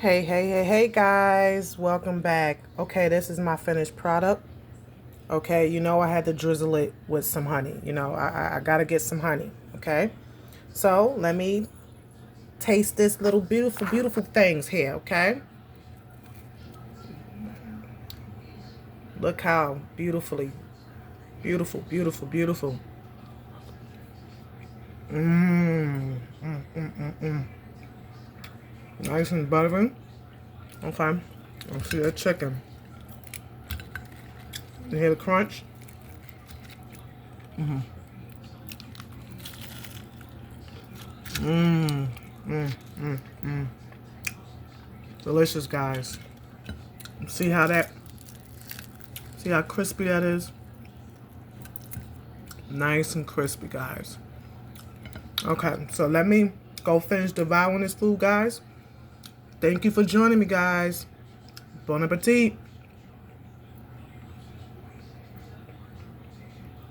Hey guys, welcome back. Okay, this is my finished product. Okay, you know I had to drizzle it with some honey. You know, I gotta get some honey. Okay, so let me taste this little beautiful things here. Okay, look how beautiful. Nice and buttery. Okay, let's see that chicken. You hear the crunch? Delicious, guys. See how crispy that is? Nice and crispy, guys. Okay, so let me go finish devouring this food, guys. Thank you for joining me, guys. Bon appetit.